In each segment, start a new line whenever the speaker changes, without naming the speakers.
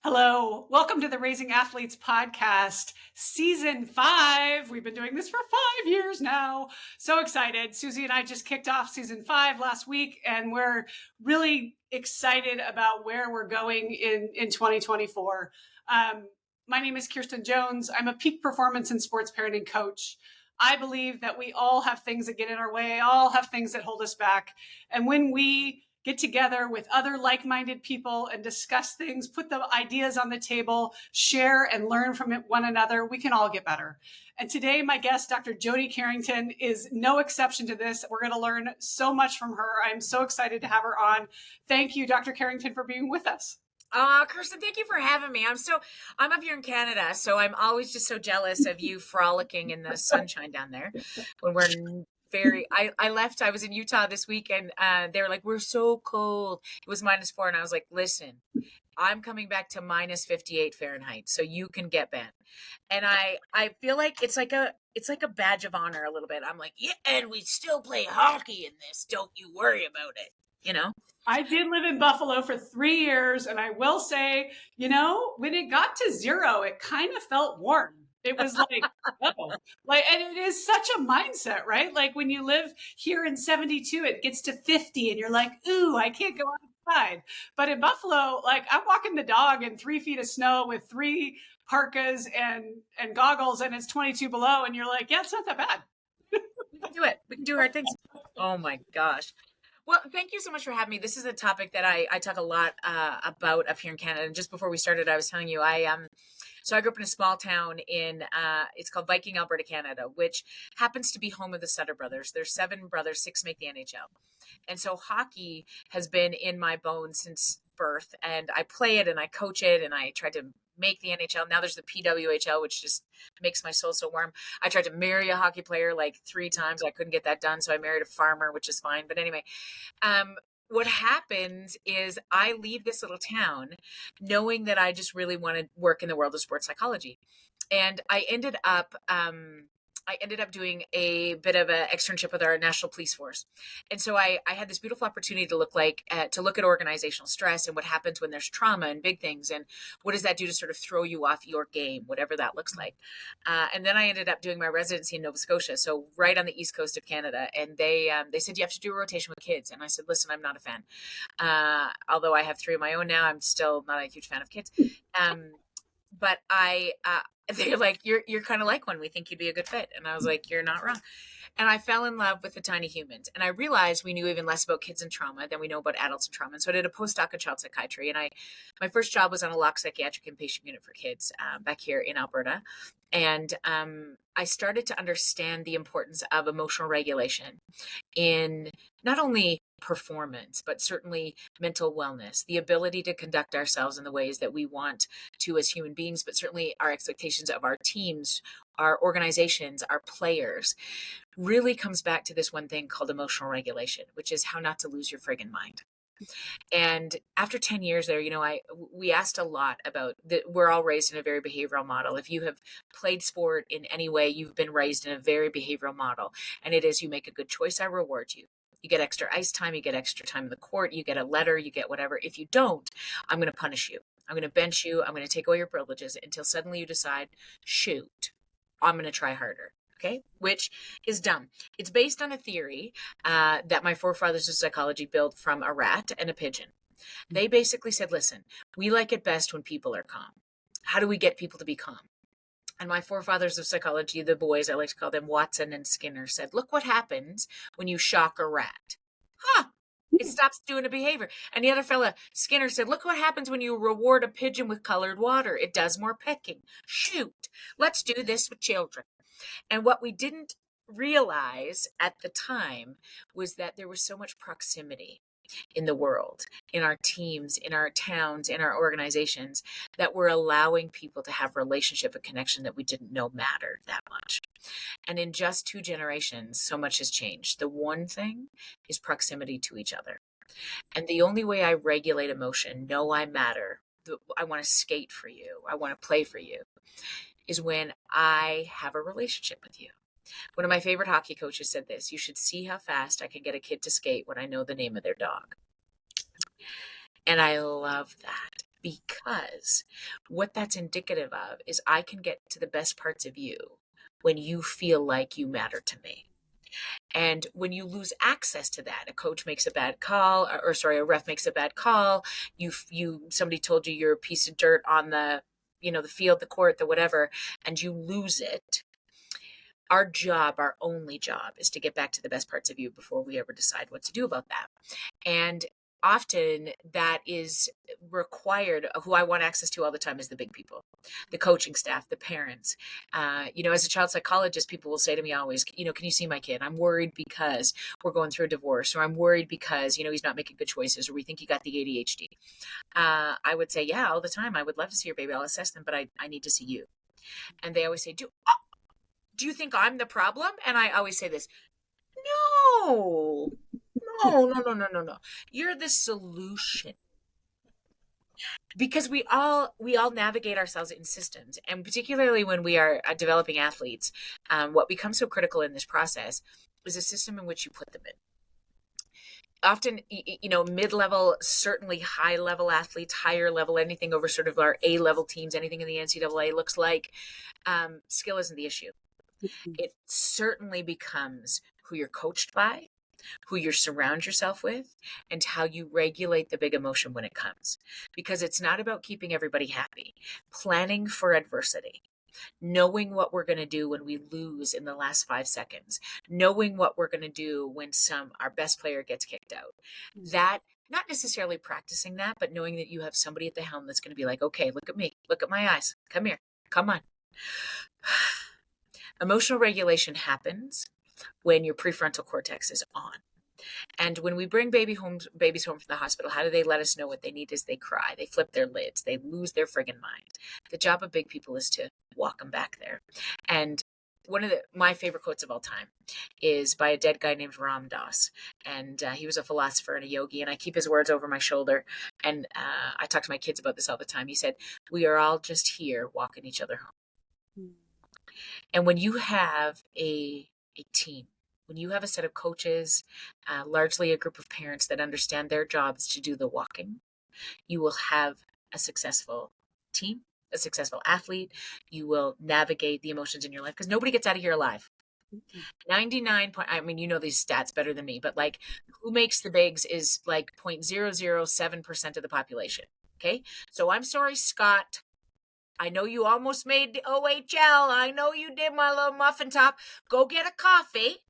Hello, welcome to the Raising Athletes podcast, season 5. We've been doing this for 5 years now. So excited. Susie and I just kicked off season 5 last week, and we're really excited about where we're going in 2024. My name is Kirsten Jones. I'm a peak performance and sports parenting coach. I believe that we all have things that get in our way, all have things that hold us back. And when we get together with other like-minded people and discuss things, put the ideas on the table, share and learn from one another, we can all get better. And today, my guest, Dr. Jody Carrington, is no exception to this. We're going to learn so much from her. I'm so excited to have her on. Thank you, Dr. Carrington, for being with us.
Kirsten, thank you for having me. I'm up here in Canada, so I'm always just so jealous of you frolicking in the sunshine down there when we're I was in Utah this week, and they were like, we're so cold. It was -4, and I was like, listen, I'm coming back to -58 Fahrenheit, so you can get bent. And I feel like it's like a badge of honor a little bit. I'm like, yeah, and we still play hockey in this. Don't you worry about it, you know?
I did live in Buffalo for 3 years, and I will say, when it got to 0, it kind of felt warm. It was like, oh, and it is such a mindset, right? Like when you live here in 72, it gets to 50 and you're like, ooh, I can't go outside. But in Buffalo, like I'm walking the dog in 3 feet of snow with 3 parkas and goggles, and it's 22 below. And you're like, yeah, it's not that bad.
We can do it. We can do hard things. Oh my gosh. Well, thank you so much for having me. This is a topic that I talk a lot about up here in Canada. And just before we started, I was telling you, so I grew up in a small town in, it's called Viking, Alberta, Canada, which happens to be home of the Sutter brothers. There's 7 brothers, 6 make the NHL. And so hockey has been in my bones since birth, and I play it and I coach it, and I tried to make the NHL. Now there's the PWHL, which just makes my soul so warm. I tried to marry a hockey player like 3 times. I couldn't get that done. So I married a farmer, which is fine. But anyway, what happens is I leave this little town knowing that I just really want to work in the world of sports psychology. And I ended up doing a bit of an externship with our national police force. And so I had this beautiful opportunity to look at organizational stress and what happens when there's trauma and big things, and what does that do to sort of throw you off your game, whatever that looks like. And then I ended up doing my residency in Nova Scotia, so right on the east coast of Canada. And they said, you have to do a rotation with kids. And I said, listen, I'm not a fan. Although I have 3 of my own now, I'm still not a huge fan of kids. But they're like, you're kind of like one. We think you'd be a good fit. And I was like, you're not wrong. And I fell in love with the tiny humans. And I realized we knew even less about kids and trauma than we know about adults and trauma. And so I did a postdoc in child psychiatry. And my first job was on a locked psychiatric inpatient unit for kids back here in Alberta. And I started to understand the importance of emotional regulation in not only performance, but certainly mental wellness, the ability to conduct ourselves in the ways that we want to as human beings, but certainly our expectations of our teams, our organizations, our players, really comes back to this one thing called emotional regulation, which is how not to lose your friggin' mind. And after 10 years there, we asked a lot about we're all raised in a very behavioral model. If you have played sport in any way, you've been raised in a very behavioral model. And it is, you make a good choice, I reward you. You get extra ice time, you get extra time in the court, you get a letter, you get whatever. If you don't, I'm going to punish you. I'm going to bench you. I'm going to take away your privileges until suddenly you decide, shoot, I'm going to try harder. Okay, which is dumb. It's based on a theory that my forefathers of psychology built from a rat and a pigeon. They basically said, listen, we like it best when people are calm. How do we get people to be calm? And my forefathers of psychology, the boys, I like to call them Watson and Skinner, said, look what happens when you shock a rat. It stops doing a behavior. And the other fella, Skinner, said, look what happens when you reward a pigeon with colored water. It does more pecking. Shoot, let's do this with children. And what we didn't realize at the time was that there was so much proximity in the world, in our teams, in our towns, in our organizations, that we're allowing people to have relationship and connection that we didn't know mattered that much. And in just 2 generations, so much has changed. The one thing is proximity to each other. And the only way I regulate emotion, know I matter, I want to skate for you, I want to play for you, is when I have a relationship with you. One of my favorite hockey coaches said this: you should see how fast I can get a kid to skate when I know the name of their dog. And I love that. because what that's indicative of is I can get to the best parts of you when you feel like you matter to me. And when you lose access to that, a coach makes a bad call, or sorry, a ref makes a bad call. Somebody told you you're a piece of dirt on the field, the court, the whatever, and you lose it. Our only job is to get back to the best parts of you before we ever decide what to do about that. And often that is required. Who I want access to all the time is the big people, the coaching staff, the parents. As a child psychologist, people will say to me always, can you see my kid? I'm worried because we're going through a divorce, or I'm worried because, he's not making good choices, or we think he got the ADHD. I would say, yeah, all the time. I would love to see your baby. I'll assess them, but I need to see you. And they always say, do you think I'm the problem? And I always say this, no. You're the solution. Because we all navigate ourselves in systems, and particularly when we are developing athletes, what becomes so critical in this process is a system in which you put them in. Often, mid-level, certainly high-level athletes, higher level, anything over sort of our A-level teams, anything in the NCAA looks like skill isn't the issue. It certainly becomes who you're coached by, who you surround yourself with, and how you regulate the big emotion when it comes. Because it's not about keeping everybody happy. Planning for adversity. Knowing what we're going to do when we lose in the last 5 seconds. Knowing what we're going to do when our best player gets kicked out. That, not necessarily practicing that, but knowing that you have somebody at the helm that's going to be like, okay, look at me. Look at my eyes. Come here. Come on. Emotional regulation happens when your prefrontal cortex is on. And when we bring babies home from the hospital, how do they let us know what they need is they cry, they flip their lids, they lose their friggin' mind. The job of big people is to walk them back there. And one of my favorite quotes of all time is by a dead guy named Ram Dass. And he was a philosopher and a yogi, and I keep his words over my shoulder. And I talk to my kids about this all the time. He said, we are all just here walking each other home. And when you have a team, when you have a set of coaches, largely a group of parents that understand their jobs to do the walking, you will have a successful team, a successful athlete. You will navigate the emotions in your life because nobody gets out of here alive. 99 point, I mean, these stats better than me, but like who makes the bigs is like 0.007% of the population. Okay. So I'm sorry, Scott. I know you almost made the OHL. I know you did my little muffin top. Go get a coffee.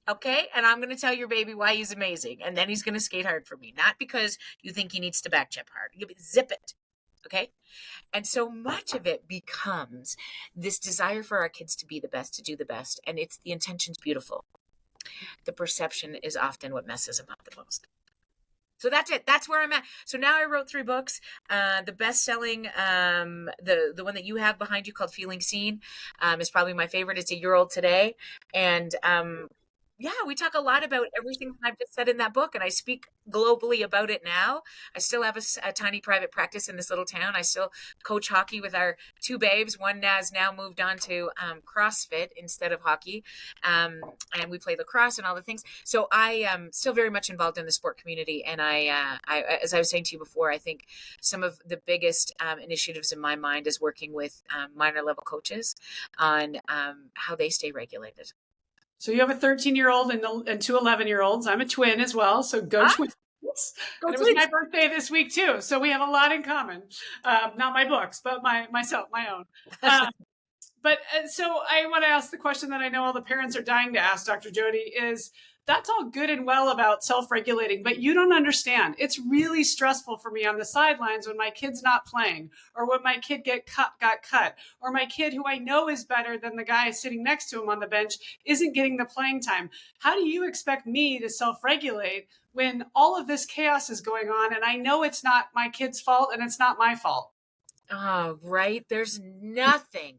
Okay. And I'm going to tell your baby why he's amazing. And then he's going to skate hard for me. Not because you think he needs to back jump hard. Zip it. Okay. And so much of it becomes this desire for our kids to be the best, to do the best. And the intention's beautiful. The perception is often what messes them up the most. So that's it. That's where I'm at. So now I wrote 3 books. The best-selling, the one that you have behind you called Feeling Seen is probably my favorite. It's a year old today. And we talk a lot about everything I've just said in that book, and I speak globally about it now. I still have a tiny private practice in this little town. I still coach hockey with our 2 babes. One has now moved on to CrossFit instead of hockey, and we play lacrosse and all the things. So I am still very much involved in the sport community, and I as I was saying to you before, I think some of the biggest initiatives in my mind is working with minor level coaches on how they stay regulated.
So you have a 13-year-old and 2 11-year-olds. I'm a twin as well. So go twins. And it was my birthday this week too. So we have a lot in common. Not my books, but my own. So I want to ask the question that I know all the parents are dying to ask, Dr. Jody, is that's all good and well about self-regulating, but you don't understand. It's really stressful for me on the sidelines when my kid's not playing, or when my kid got cut, or my kid who I know is better than the guy sitting next to him on the bench isn't getting the playing time. How do you expect me to self-regulate when all of this chaos is going on and I know it's not my kid's fault and it's not my fault?
Oh, right. There's nothing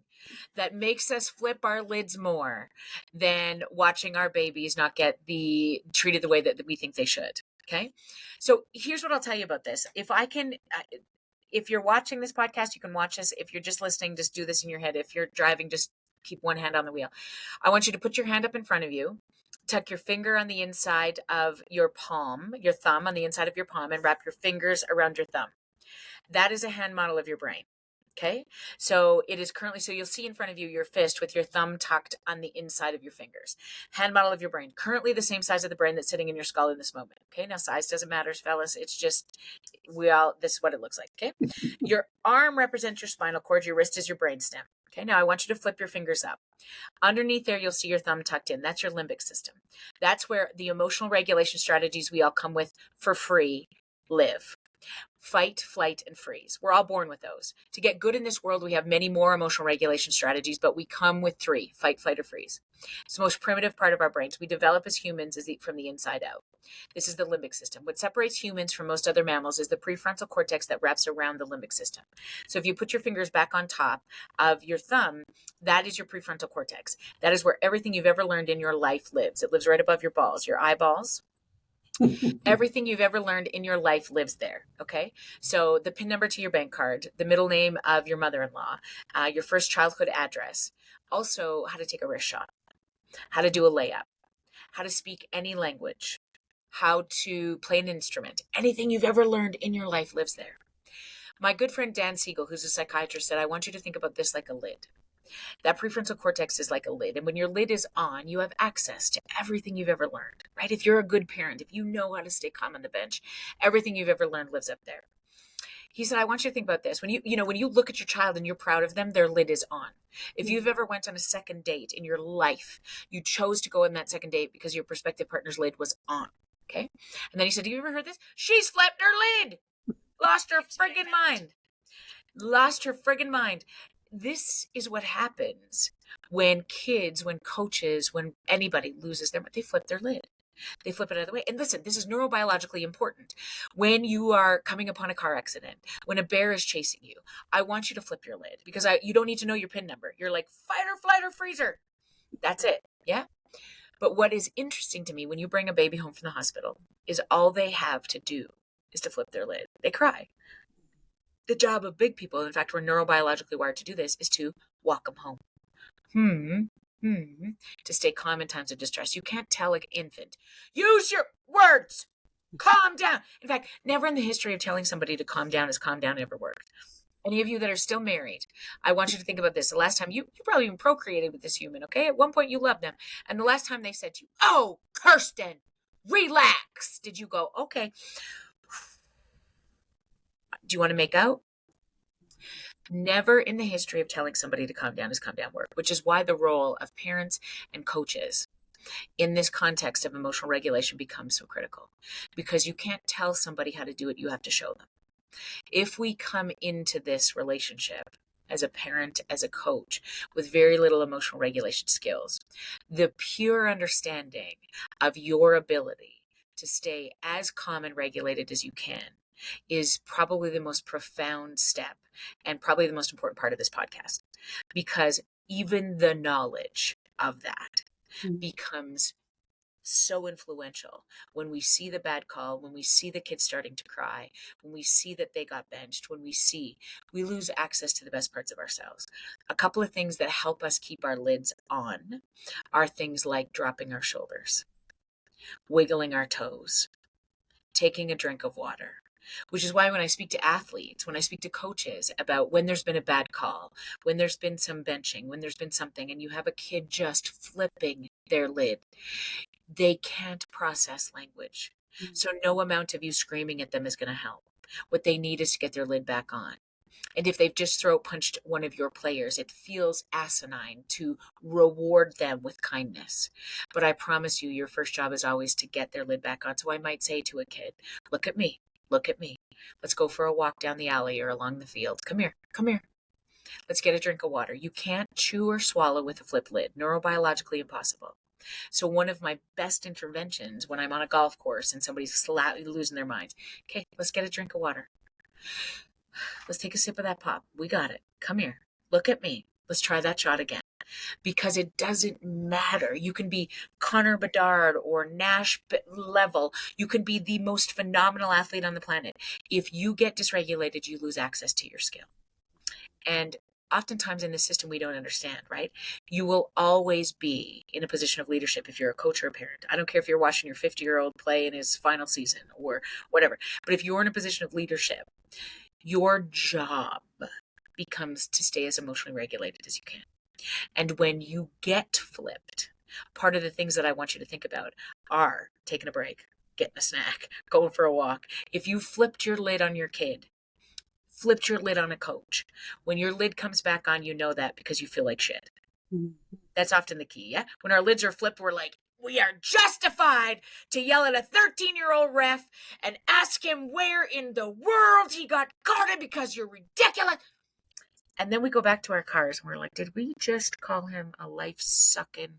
that makes us flip our lids more than watching our babies not get treated the way that we think they should. Okay. So here's what I'll tell you about this. If you're watching this podcast, you can watch this. If you're just listening, just do this in your head. If you're driving, just keep one hand on the wheel. I want you to put your hand up in front of you, tuck your finger on the inside of your palm, your thumb on the inside of your palm, and wrap your fingers around your thumb. That is a hand model of your brain. Okay. So it is currently, so you'll see in front of you your fist with your thumb tucked on the inside of your fingers. Hand model of your brain, currently the same size of the brain that's sitting in your skull in this moment. Okay. Now size doesn't matter, fellas. It's just, this is what it looks like. Okay. Your arm represents your spinal cord. Your wrist is your brainstem. Okay. Now I want you to flip your fingers up. Underneath there, you'll see your thumb tucked in. That's your limbic system. That's where the emotional regulation strategies we all come with for free live. Fight, flight, and freeze. We're all born with those. To get good in this world, we have many more emotional regulation strategies, but we come with 3: fight, flight, or freeze. It's the most primitive part of our brains. We develop as humans from the inside out. This is the limbic system. What separates humans from most other mammals is the prefrontal cortex that wraps around the limbic system. So if you put your fingers back on top of your thumb, that is your prefrontal cortex. That is where everything you've ever learned in your life lives. It lives right above your balls, your eyeballs. Everything you've ever learned in your life lives there. Okay. So the PIN number to your bank card, the middle name of your mother-in-law, your first childhood address, also how to take a wrist shot, how to do a layup, how to speak any language, how to play an instrument. Anything you've ever learned in your life lives there. My good friend Dan Siegel, who's a psychiatrist, said, I want you to think about this like a lid. That prefrontal cortex is like a lid. And when your lid is on, you have access to everything you've ever learned, right? If you're a good parent, if you know how to stay calm on the bench, everything you've ever learned lives up there. He said, I want you to think about this. When you look at your child and you're proud of them, their lid is on. If you've ever went on a second date in your life, you chose to go on that second date because your prospective partner's lid was on. Okay. And then he said, have you ever heard this? She's flipped her lid. Lost her friggin' mind. Lost her friggin' mind. This is what happens when kids, when coaches, when anybody loses they flip their lid. They flip it out of the way. And listen, this is neurobiologically important. When you are coming upon a car accident, when a bear is chasing you, I want you to flip your lid because you don't need to know your PIN number. You're like fight or flight or freezer. That's it. Yeah. But what is interesting to me when you bring a baby home from the hospital is all they have to do is to flip their lid. They cry. The job of big people, in fact, we're neurobiologically wired to do this, is to walk them home. To stay calm in times of distress. You can't tell an infant, use your words, calm down. In fact, never in the history of telling somebody to calm down has calm down ever worked. Any of you that are still married, I want you to think about this. The last time you probably even procreated with this human, okay? At one point you loved them. And the last time they said to you, oh, Kirsten, relax. Did you go, okay. Do you want to make out? Never in the history of telling somebody to calm down has calm down work, which is why the role of parents and coaches in this context of emotional regulation becomes so critical. Because you can't tell somebody how to do it, you have to show them. If we come into this relationship as a parent, as a coach, with very little emotional regulation skills, the pure understanding of your ability to stay as calm and regulated as you can is probably the most profound step and probably the most important part of this podcast, because even the knowledge of that becomes so influential when we see the bad call, when we see the kids starting to cry, when we see that they got benched, when we lose access to the best parts of ourselves. A couple of things that help us keep our lids on are things like dropping our shoulders, wiggling our toes, taking a drink of water. Which is why when I speak to athletes, when I speak to coaches about when there's been a bad call, when there's been some benching, when there's been something, and you have a kid just flipping their lid, they can't process language. So no amount of you screaming at them is going to help. What they need is to get their lid back on. And if they've just throat punched one of your players, it feels asinine to reward them with kindness. But I promise you, your first job is always to get their lid back on. So I might say to a kid, look at me. Look at me. Let's go for a walk down the alley or along the field. Come here. Come here. Let's get a drink of water. You can't chew or swallow with a flip lid. Neurobiologically impossible. So one of my best interventions when I'm on a golf course and somebody's losing their minds. Okay, let's get a drink of water. Let's take a sip of that pop. We got it. Come here. Look at me. Let's try that shot again. Because it doesn't matter. You can be Connor Bedard or Nash level. You can be the most phenomenal athlete on the planet. If you get dysregulated, you lose access to your skill. And oftentimes in this system, we don't understand, right? You will always be in a position of leadership if you're a coach or a parent. I don't care if you're watching your 50-year-old play in his final season or whatever. But if you're in a position of leadership, Your job becomes to stay as emotionally regulated as you can. And when you get flipped, part of the things that I want you to think about are taking a break, getting a snack, going for a walk. If you flipped your lid on your kid, flipped your lid on a coach, when your lid comes back on, you know that because you feel like shit. That's often the key, yeah? When our lids are flipped, we're like, we are justified to yell at a 13-year-old ref and ask him where in the world he got carded because you're ridiculous. And then we go back to our cars and we're like, did we just call him a life-sucking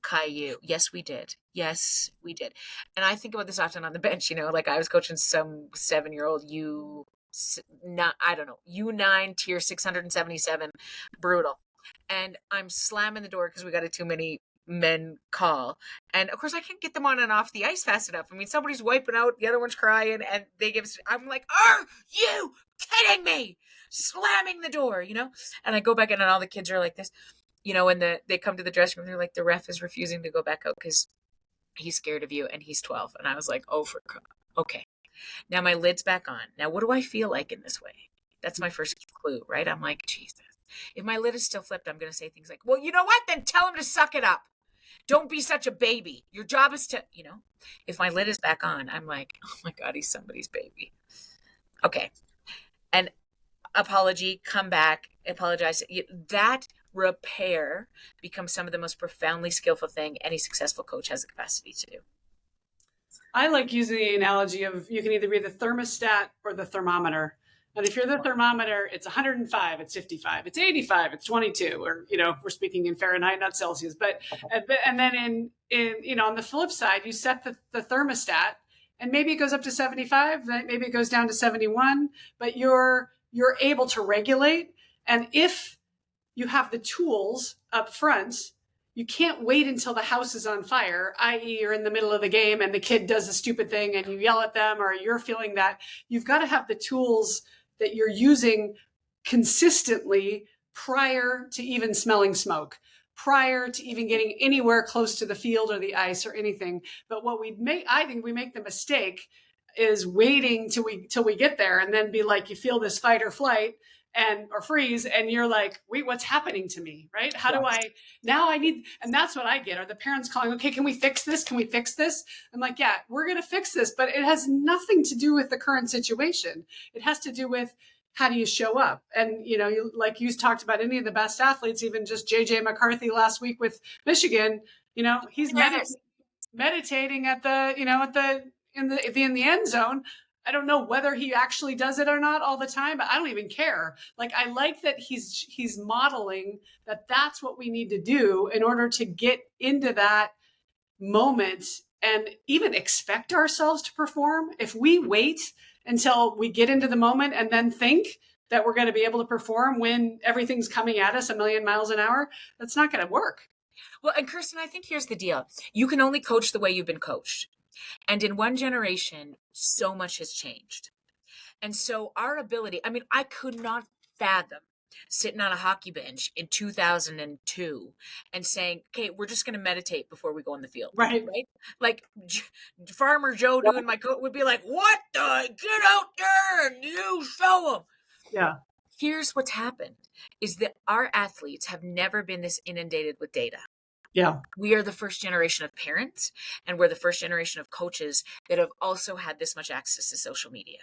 Caillou? Yes, we did. Yes, we did. And I think about this often on the bench, like I was coaching some 7-year-old U9 tier 677, brutal. And I'm slamming the door because we got a too many men call. And of course I can't get them on and off the ice fast enough. I mean, somebody's wiping out, the other one's crying, and I'm like, are you kidding me? Slamming the door, And I go back in and all the kids are like this, and they come to the dressing room, they're like, the ref is refusing to go back out because he's scared of you and he's 12. And I was like, okay. Now my lid's back on. Now what do I feel like in this way? That's my first clue, right? I'm like, Jesus. If my lid is still flipped, I'm going to say things like, well, you know what? Then tell him to suck it up. Don't be such a baby. Your job is to, if my lid is back on, I'm like, oh my God, he's somebody's baby. Okay. And apology, come back, apologize. That repair becomes some of the most profoundly skillful thing any successful coach has the capacity to do.
I like using the analogy of you can either be the thermostat or the thermometer. And if you're the thermometer, it's 105, it's 55, it's 85, it's 22, or, we're speaking in Fahrenheit, not Celsius. And then on the flip side, you set the thermostat and maybe it goes up to 75, then maybe it goes down to 71, but you're able to regulate. And if you have the tools up front, you can't wait until the house is on fire, i.e. you're in the middle of the game and the kid does a stupid thing and you yell at them or you're feeling that. You've got to have the tools that you're using consistently prior to even smelling smoke, prior to even getting anywhere close to the field or the ice or anything. But I think we make the mistake is waiting till we get there and then be like, you feel this fight or flight or freeze, and you're like, wait, what's happening to me, right? How do I need, and that's what I get. Are the parents calling, okay, can we fix this? Can we fix this? I'm like, yeah, we're going to fix this, but it has nothing to do with the current situation. It has to do with how do you show up? And, like you talked about any of the best athletes, even just JJ McCarthy last week with Michigan, he's meditating at in the end zone. I don't know whether he actually does it or not all the time, but I don't even care. Like, I like that he's modeling that that's what we need to do in order to get into that moment and even expect ourselves to perform. If we wait until we get into the moment and then think that we're going to be able to perform when everything's coming at us a million miles an hour, that's not going to work.
Well, and Kirsten, I think here's the deal. You can only coach the way you've been coached. And in one generation, so much has changed. And so our ability, I could not fathom sitting on a hockey bench in 2002 and saying, okay, we're just going to meditate before we go on the field.
Right.
Like Farmer Joe doing my coat would be like, what the, get out there and you show them.
Yeah.
Here's what's happened is that our athletes have never been this inundated with data.
Yeah.
We are the first generation of parents, and we're the first generation of coaches that have also had this much access to social media.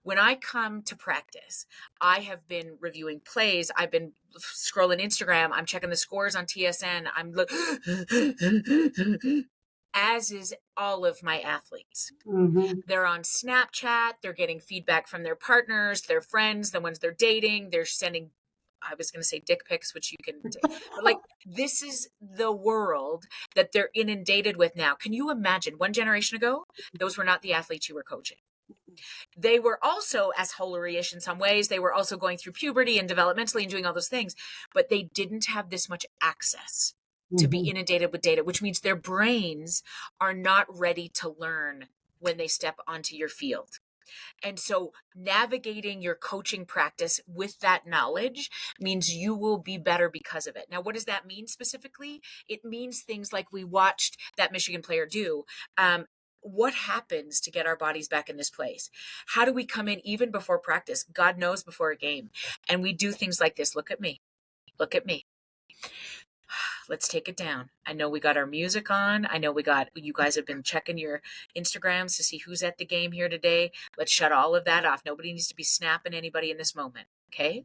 When I come to practice, I have been reviewing plays. I've been scrolling Instagram. I'm checking the scores on TSN. As is all of my athletes.
Mm-hmm.
They're on Snapchat. They're getting feedback from their partners, their friends, the ones they're dating. They're sending, I was going to say dick pics, which you can take. But this is the world that they're inundated with now. Can you imagine 1 generation ago, those were not the athletes you were coaching. They were also as holery-ish in some ways. They were also going through puberty and developmentally and doing all those things, but they didn't have this much access to be inundated with data, which means their brains are not ready to learn when they step onto your field. And so navigating your coaching practice with that knowledge means you will be better because of it. Now, what does that mean specifically? It means things like we watched that Michigan player do. what happens to get our bodies back in this place? How do we come in even before practice? God knows, before a game. And we do things like this. Look at me. Look at me. Let's take it down. I know we got our music on. I know you guys have been checking your Instagrams to see who's at the game here today. Let's shut all of that off. Nobody needs to be snapping anybody in this moment. Okay.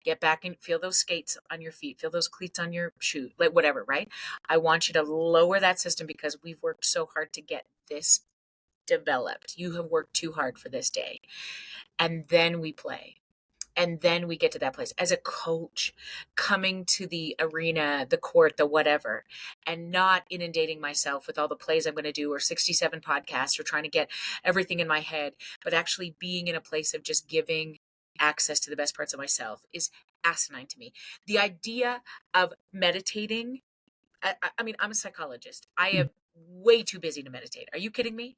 Get back and feel those skates on your feet, feel those cleats on your shoe, like whatever, right? I want you to lower that system because we've worked so hard to get this developed. You have worked too hard for this day. And then we play. And then we get to that place as a coach, coming to the arena, the court, the whatever, and not inundating myself with all the plays I'm going to do or 67 podcasts or trying to get everything in my head, but actually being in a place of just giving access to the best parts of myself is asinine to me. The idea of meditating, I mean, I'm a psychologist. I am way too busy to meditate. Are you kidding me?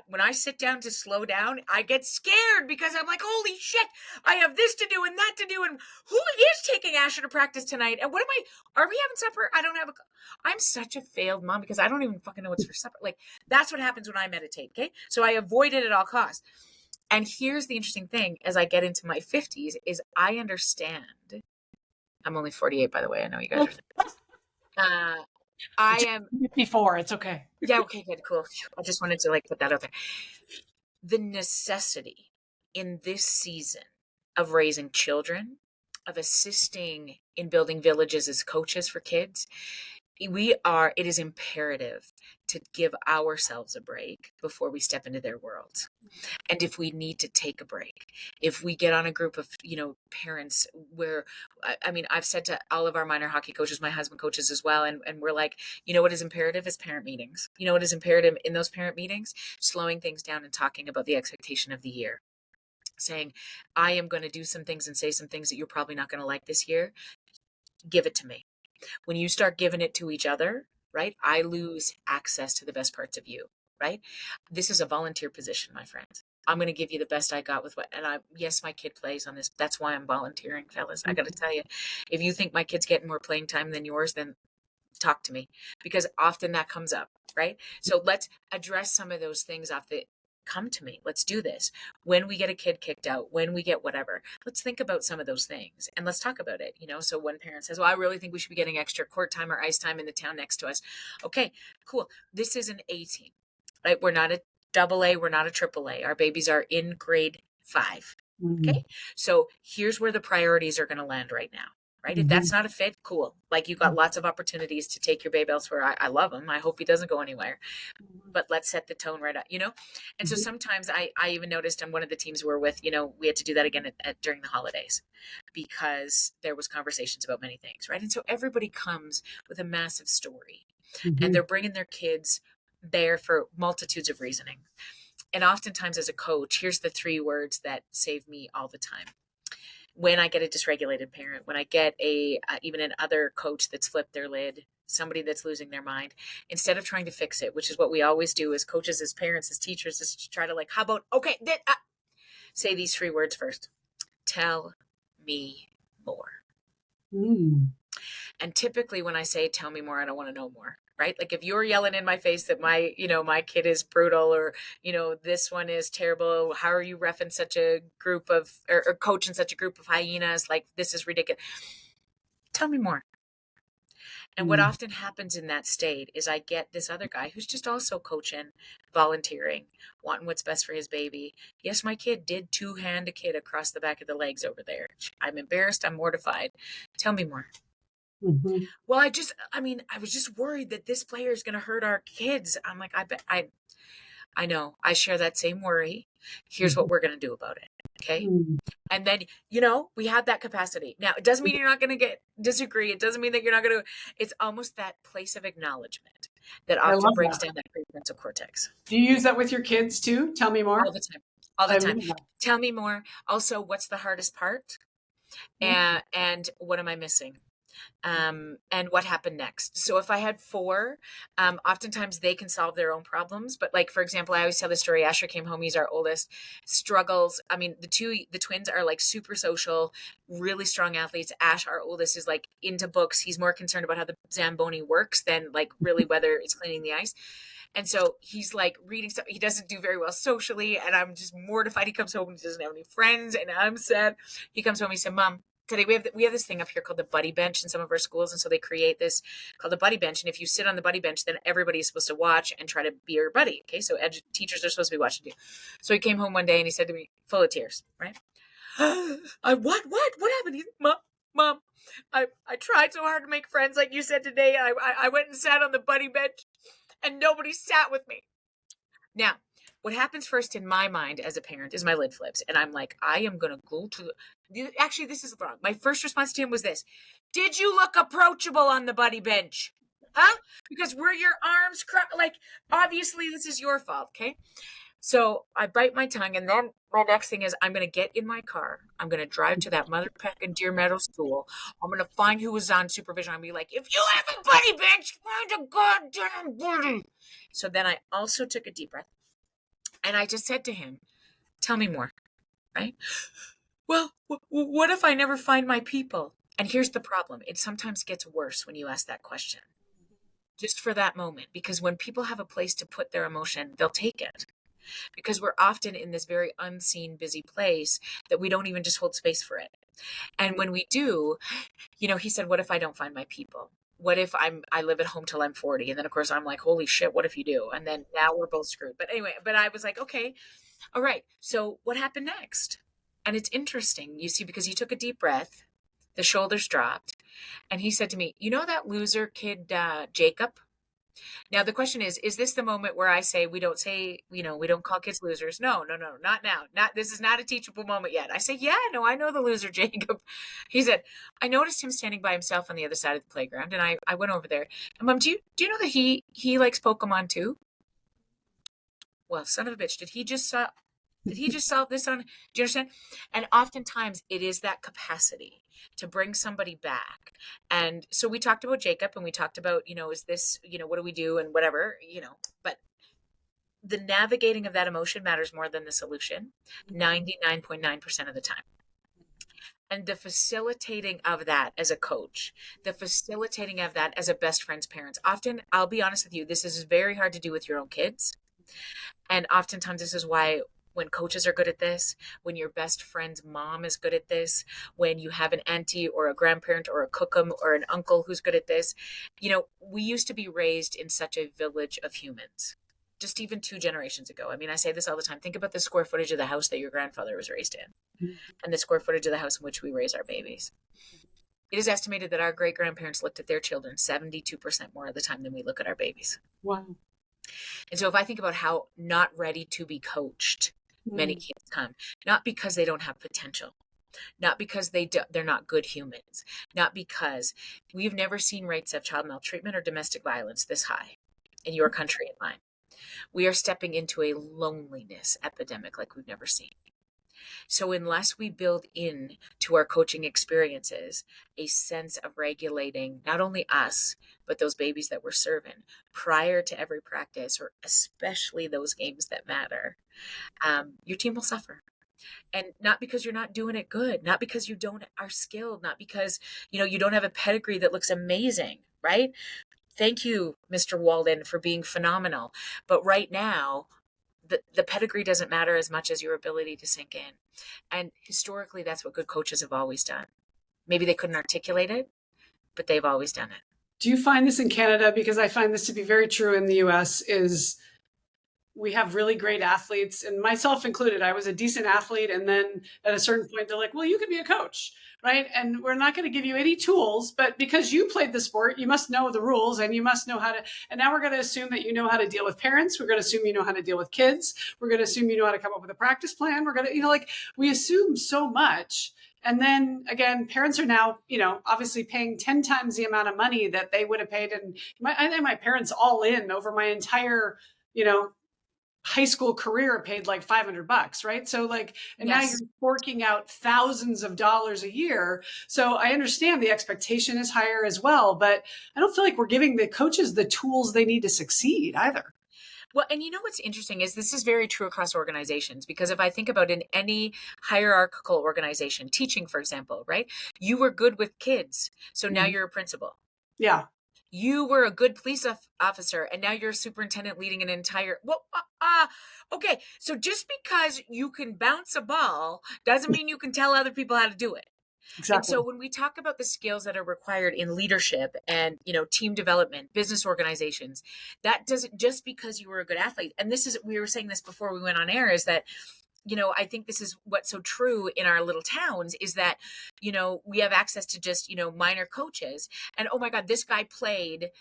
When I sit down to slow down, I get scared because I'm like, holy shit, I have this to do and that to do. And who is taking Asher to practice tonight? And are we having supper? I'm such a failed mom because I don't even fucking know what's for supper. Like, that's what happens when I meditate. Okay. So I avoid it at all costs. And here's the interesting thing, as I get into my 50s, is I understand. I'm only 48, by the way. I know you guys are. I am
54. It's okay.
Yeah. Okay, good. Cool. I just wanted to put that out there. The necessity in this season of raising children, of assisting in building villages as coaches for kids, it is imperative to give ourselves a break before we step into their world. And if we need to take a break, if we get on a group of, parents where, I've said to all of our minor hockey coaches, my husband coaches as well. And we're like, what is imperative is parent meetings. What is imperative in those parent meetings? Slowing things down and talking about the expectation of the year. Saying, I am going to do some things and say some things that you're probably not going to like this year. Give it to me. When you start giving it to each other, right, I lose access to the best parts of you, right? This is a volunteer position, my friends. I'm going to give you the best I got with yes, my kid plays on this. That's why I'm volunteering, fellas. I got to tell you, if you think my kid's getting more playing time than yours, then talk to me, because often that comes up, right? So let's address some of those things come to me. Let's do this. When we get a kid kicked out, when we get whatever, let's think about some of those things and let's talk about it. So when parent says, well, I really think we should be getting extra court time or ice time in the town next to us. Okay, cool. This is an A team, right? We're not a double A. We're not a triple A. Our babies are in grade 5. Okay. So here's where the priorities are going to land right now. Right. If that's not a fit, cool. You got lots of opportunities to take your babe elsewhere. I love him. I hope he doesn't go anywhere, but let's set the tone right up, And so sometimes I even noticed on one of the teams we're with, we had to do that again during the holidays because there was conversations about many things. Right. And so everybody comes with a massive story and they're bringing their kids there for multitudes of reasoning. And oftentimes as a coach, here's the 3 words that save me all the time. When I get a dysregulated parent, when I get even an other coach that's flipped their lid, somebody that's losing their mind, instead of trying to fix it, which is what we always do as coaches, as parents, as teachers, is to try to how about, okay, say these 3 words first. Tell me more. And typically when I say tell me more, I don't want to know more. Right? If you're yelling in my face that my kid is brutal or, this one is terrible. How are you reffing such a group of, or coaching such a group of hyenas? This is ridiculous. Tell me more. And what often happens in that state is I get this other guy who's just also coaching, volunteering, wanting what's best for his baby. Yes, my kid did 2-hand a kid across the back of the legs over there. I'm embarrassed. I'm mortified. Tell me more. Well, I was just worried that this player is going to hurt our kids. I'm like, I know. I share that same worry. Here's what we're going to do about it. Okay. And then, we have that capacity. Now, it doesn't mean you're not going to disagree. It doesn't mean that you're not going to, it's almost that place of acknowledgement that often breaks down that prefrontal cortex.
Do you use that with your kids too? Tell me more.
All the time. Tell me more. Also, what's the hardest part? And what am I missing? and what happened next. So if I had four, oftentimes they can solve their own problems. But like, for example, I always tell the story, Asher came home, he's our oldest, struggles. I mean, the twins are like super social, really strong athletes. Ash, our oldest, is like into books. He's more concerned about how the Zamboni works than like really whether it's cleaning the ice. And so he's like reading stuff. He doesn't do very well socially. And I'm just mortified. He comes home and he doesn't have any friends. And I'm sad. He comes home, he said, Mom, today we have this thing up here called the buddy bench in some of our schools. And so they create this called the buddy bench. And if you sit on the buddy bench, then everybody is supposed to watch and try to be your buddy. Okay. So teachers are supposed to be watching you. So he came home one day and he said to me, full of tears, right? What happened? Mom, I tried so hard to make friends. Like you said today, I went and sat on the buddy bench and nobody sat with me. Now, what happens first in my mind as a parent is my lid flips. And I'm like, I am going to go to actually, this is wrong. My first response to him was this. Did you look approachable on the buddy bench? Huh? Because were your arms like, obviously this is your fault. Okay. So I bite my tongue. And then my next thing is I'm going to get in my car. I'm going to drive to that Mother Peck and Deer Meadow school. I'm going to find who was on supervision. I'm going to be like, if you have a buddy bench, find a goddamn buddy. So then I also took a deep breath. And I just said to him, tell me more, right? Well, what if I never find my people? And here's the problem. It sometimes gets worse when you ask that question. Just for that moment. Because when people have a place to put their emotion, they'll take it. Because we're often in this very unseen, busy place that we don't even just hold space for it. And when we do, he said, what if I don't find my people? What if I live at home till I'm 40? And then of course I'm like, holy shit, what if you do? And then now we're both screwed. But anyway, I was like, okay, all right. So what happened next? And it's interesting, you see, because he took a deep breath, the shoulders dropped, and he said to me, you know that loser kid, Jacob? Now the question is this the moment where I say, we don't call kids losers? No, not now. This is not a teachable moment yet. I say, yeah, no, I know the loser, Jacob. He said, I noticed him standing by himself on the other side of the playground. And I went over there. And Mom, do you know that he likes Pokemon too? Well, son of a bitch, did he just solve this on, do you understand? And oftentimes it is that capacity to bring somebody back. And so we talked about Jacob and we talked about, is this, what do we do and whatever, but the navigating of that emotion matters more than the solution 99.9% of the time. And the facilitating of that as a coach, the facilitating of that as a best friend's parents. Often, I'll be honest with you, this is very hard to do with your own kids. And oftentimes this is why when coaches are good at this, when your best friend's mom is good at this, when you have an auntie or a grandparent or a cookum or an uncle who's good at this, we used to be raised in such a village of humans, just even 2 generations ago. I mean, I say this all the time. Think about the square footage of the house that your grandfather was raised in and the square footage of the house in which we raise our babies. It is estimated that our great-grandparents looked at their children 72% more of the time than we look at our babies.
Wow.
And so if I think about how not ready to be coached, many kids come, not because they don't have potential, not because they're not good humans, not because we've never seen rates of child maltreatment or domestic violence this high in your country and mine. We are stepping into a loneliness epidemic like we've never seen. So unless we build in to our coaching experiences a sense of regulating not only us, but those babies that we're serving prior to every practice, or especially those games that matter, your team will suffer. And not because you're not doing it good, not because you are skilled, not because, you don't have a pedigree that looks amazing, right? Thank you, Mr. Walden, for being phenomenal. But right now, the pedigree doesn't matter as much as your ability to sink in. And historically, that's what good coaches have always done. Maybe they couldn't articulate it, but they've always done it.
Do you find this in Canada? Because I find this to be very true in the US, is we have really great athletes, and myself included. I was a decent athlete. And then at a certain point, they're like, well, you could be a coach, right? And we're not going to give you any tools, but because you played the sport, you must know the rules and you must know how to, and now we're going to assume that you know how to deal with parents. We're going to assume you know how to deal with kids. We're going to assume you know how to come up with a practice plan. We're going to, we assume so much. And then again, parents are now, obviously paying 10 times the amount of money that they would have paid. And I think my parents all in over my entire, high school career paid like $500, right? So like, and now
Yes.
you're forking out thousands of dollars a year. So I understand the expectation is higher as well, but I don't feel like we're giving the coaches the tools they need to succeed either.
Well, and you know what's interesting is this is very true across organizations, because if I think about in any hierarchical organization, teaching, for example, right? You were good with kids, so now you're a principal.
Yeah.
You were a good police officer, and now you're a superintendent leading an entire, okay. So just because you can bounce a ball doesn't mean you can tell other people how to do it. And
Exactly.
so when we talk about the skills that are required in leadership and, team development, business organizations, that doesn't, just because you were a good athlete. And this is, we were saying this before we went on air, is that, I think this is what's so true in our little towns is that, we have access to just, minor coaches, and oh my God, this guy played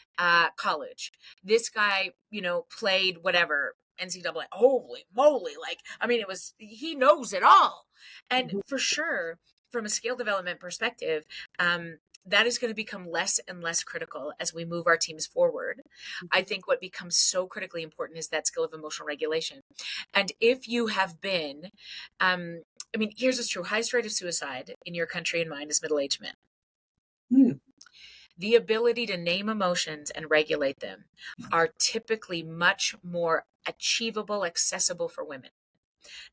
college. This guy, played whatever, NCAA. Holy moly. Like, I mean, he knows it all. And for sure, from a skill development perspective, that is going to become less and less critical as we move our teams forward. I think what becomes so critically important is that skill of emotional regulation. And if you have been, here's what's true: highest rate of suicide in your country and mine is middle-aged men. The ability to name emotions and regulate them are typically much more achievable, accessible for women.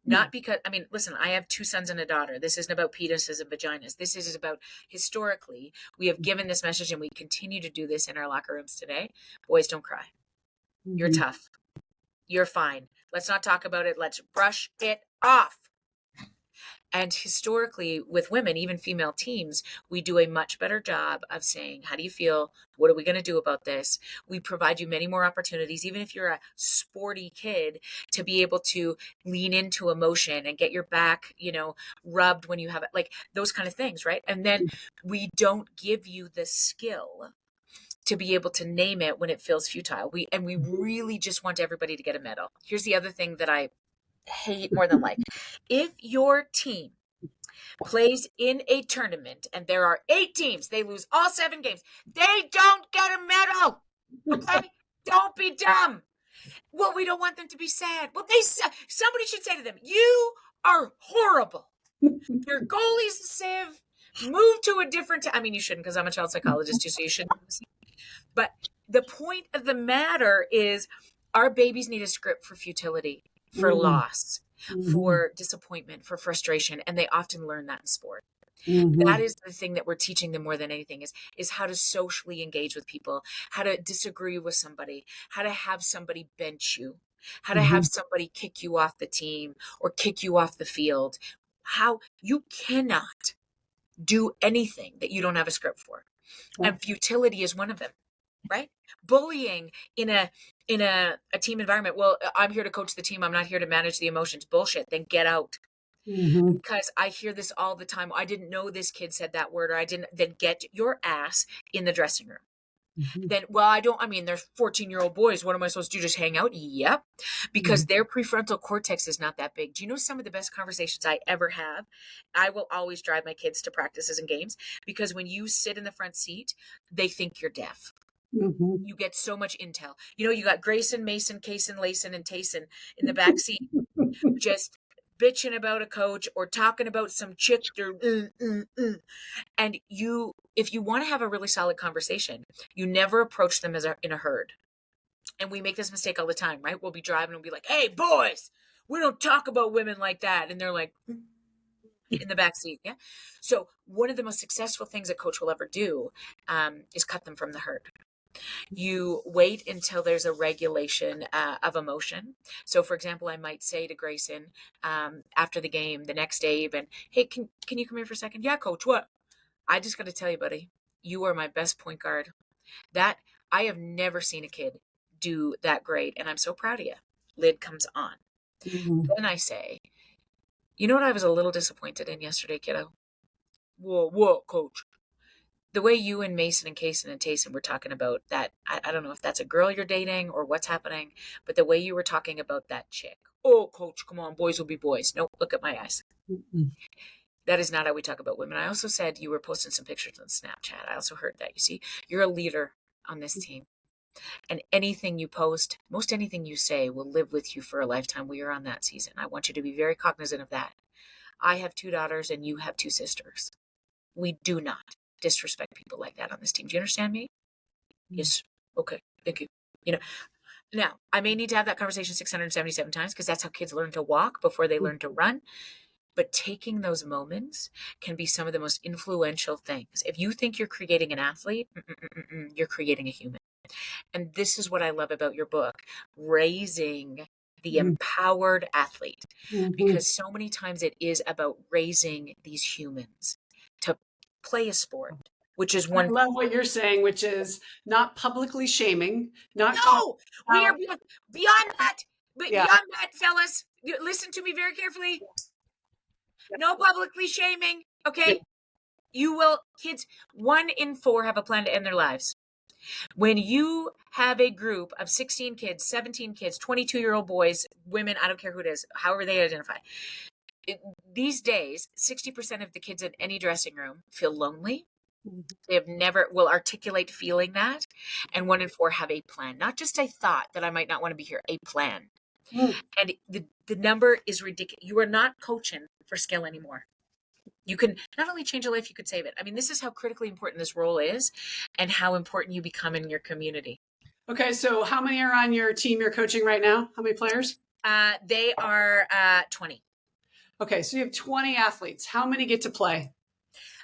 Not because, listen, I have 2 sons and a daughter. This isn't about penises and vaginas. This is about, historically, we have given this message, and we continue to do this in our locker rooms today. Boys, don't cry. You're tough. You're fine. Let's not talk about it. Let's brush it off. And historically, with women, even female teams, we do a much better job of saying, how do you feel? What are we going to do about this? We provide you many more opportunities, even if you're a sporty kid, to be able to lean into emotion and get your back, rubbed when you have it, like those kind of things, right? And then we don't give you the skill to be able to name it when it feels futile. We really just want everybody to get a medal. Here's the other thing that I hate more than life. If your team plays in a tournament and there are 8 teams, they lose all 7 games, they don't get a medal. Okay? Don't be dumb. Well, we don't want them to be sad. Well, somebody should say to them, you are horrible. Your goalie's a sieve. Move to a different you shouldn't, because I'm a child psychologist too, so you shouldn't. But the point of the matter is, our babies need a script for futility, for loss, for disappointment, for frustration. And they often learn that in sport. That is the thing that we're teaching them more than anything, is how to socially engage with people, how to disagree with somebody, how to have somebody bench you, how to have somebody kick you off the team or kick you off the field. How you cannot do anything that you don't have a script for. And futility is one of them. Right? Bullying in a team environment. Well, I'm here to coach the team. I'm not here to manage the emotions. Bullshit. Then get out. Because I hear this all the time. I didn't know this kid said that word, or I didn't. Then get your ass in the dressing room. Then, well, they're 14-year-old boys. What am I supposed to do? Just hang out? Yep. Because their prefrontal cortex is not that big. Do you know some of the best conversations I ever have? I will always drive my kids to practices and games, because when you sit in the front seat, they think you're deaf. You get so much intel. You got Grayson, Mason, Kaysen, Layson, and Tayson in the back seat, just bitching about a coach or talking about some chick. And if you want to have a really solid conversation, you never approach them in a herd. And we make this mistake all the time, right? We'll be driving and we'll be like, hey, boys, we don't talk about women like that. And they're like, in the back seat. Yeah. So one of the most successful things a coach will ever do is cut them from the herd. You wait until there's a regulation of emotion. So, for example, I might say to Grayson after the game, the next day even, hey, can you come here for a second? Yeah, coach, what? I just got to tell you, buddy, you are my best point guard. That I have never seen a kid do that great, and I'm so proud of you. Lid comes on. Then I say, you know what I was a little disappointed in yesterday, kiddo? Whoa, coach. The way you and Mason and Kaysen and Tayson were talking about that, I don't know if that's a girl you're dating or what's happening, but the way you were talking about that chick. Oh, coach, come on, boys will be boys. Nope, look at my eyes. That is not how we talk about women. I also said you were posting some pictures on Snapchat. I also heard that. You see, you're a leader on this team. And anything you post, most anything you say will live with you for a lifetime. We are on that season. I want you to be very cognizant of that. I have 2 daughters and you have 2 sisters. We do not disrespect people like that on this team. Do you understand me? Yes. Okay. Thank you. You know, now I may need to have that conversation 677 times because that's how kids learn to walk before they learn to run. But taking those moments can be some of the most influential things. If you think you're creating an athlete, you're creating a human. And this is what I love about your book, raising the empowered athlete, because so many times it is about raising these humans to play a sport, which is
I
one.
love what you're saying, which is not publicly shaming, not
No, we are
out.
beyond that.
Yeah.
Beyond that, fellas, listen to me very carefully. No publicly shaming. Okay. You will, kids, 1 in 4 have a plan to end their lives. When you have a group of 16 kids, 17 kids, 22-year-old boys, women, I don't care who it is, however they identify. These days, 60% of the kids in any dressing room feel lonely. They have never will articulate feeling that. And 1 in 4 have a plan, not just a thought that I might not want to be here, a plan. And the number is ridiculous. You are not coaching for skill anymore. You can not only change a life, you could save it. I mean, this is how critically important this role is and how important you become in your community.
Okay. So how many are on your team you're coaching right now? How many players?
They are 20.
Okay. So you have 20 athletes. How many get to play?